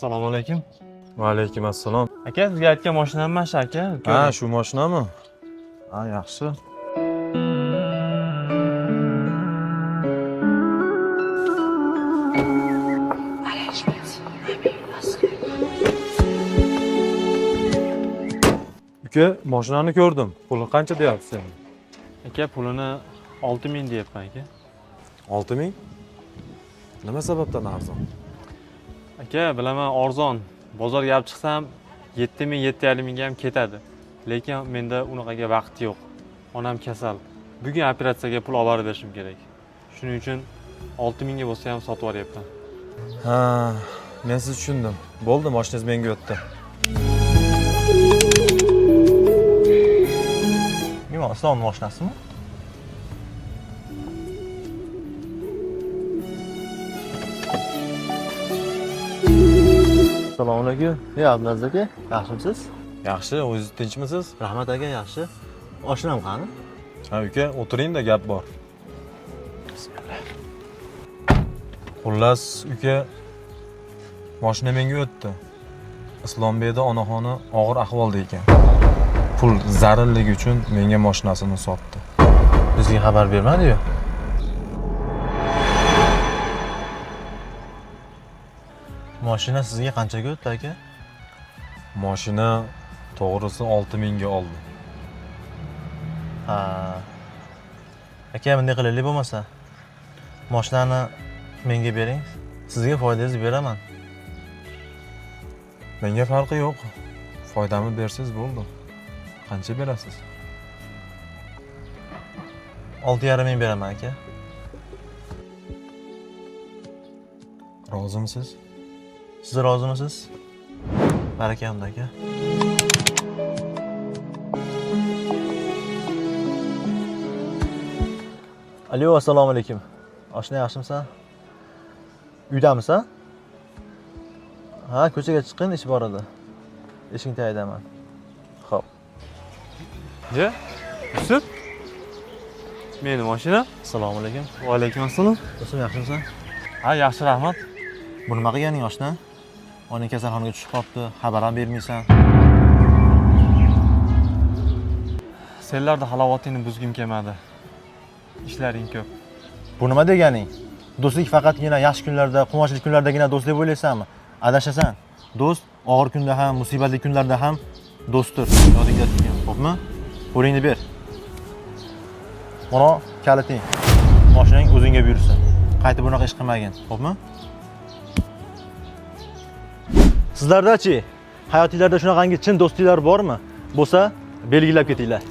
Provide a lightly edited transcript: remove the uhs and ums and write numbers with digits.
Assalomu alaykum. Va alaykum assalom. Aka, sizga aytgan mashinamman shu aka. Ha, shu mashinami? Ha, yaxshi. Uka, mashinani ko'rdim. Puli qancha deyapsiz endi? Aka, pulini 6000 deyapman aka. 6000? Nima sababdan arzon? Aka, bilaman arzon. Bozorga olib chiqsam 7000, 7500 ga ham ketadi. Lekin menda unaqaga vaqt yo'q. Onam kasal. Bugun operatsiyaga pul olib berishim kerak. Shuning uchun 6000 ga bo'lsa ham sotib yuboryapman. Ha, men sizni tushundim. Bo'ldi, mashinangiz menga o'tdi. Nima, Islom mashinasimi? Assalomu alaykum. Abdulaziz aka, yaxshimisiz? Yaxshi, o'zingiz tinchmisiz? Rahmat aka, yaxshi. Oshnam qani? Ha, uka, o'tiring-da, gap bor. Bismillah. Xullas, uka, mashina menga o'tdi. Islombekda onaxoni og'ir ahvolda ekan. Pul zararligi uchun menga mashinasini sotdi. Bizga xabar bermadi-yu. Mashina sizga qanchaga o'tdi aka? Mashina to'g'risi 6000 ga oldi. Ha. Aka, bunday qilaylik bo'lmasa. Mashinani menga bering. Sizga foydangizni beraman. Menga farqi yo'q. Foydamni bersiz bo'ldi. Qancha berasiz? 6,5 ming beraman aka. Rozimisiz? Siz rozimisiz? Barakamda aka. Alo, assalomu alaykum. Oshna, yaxshimisan? Uydamisan? Ha, ko'chaga chiqqin, ish bor edi. Eshikni taydaman. Xo'p. Ja? Yusuf? Meni mashina? Assalomu alaykum. Va alaykum assalom. Do'stim, yaxshimisan? Ha, yaxshi, rahmat. Bu nima qilganing oshna? Onang kasalxonaga tushib qolibdi, xabar ham bermaysan. Senlarda halovatingni buzgim kelmadi. Ishlaring ko'p. Bu nima deganing? Do'stlik faqatgina yaxshi kunlarda, quvonchli kunlardagina do'st deb o'ylaysanmi? Adashasan. Do'st og'ir kunda ham, musibatli kunlarda ham do'stdir. Yodingda tutgin, xo'pmi? Qo'lingni ber. Mana kaliting. Mashinang o'zingga buyursin. Qaytib bunaqa ish qilmagin, xo'pmi? Sizlarda-chi, hayotingizda shunaqangi chin do'stliklar bormi? Bo'lsa, belgilab ketinglar.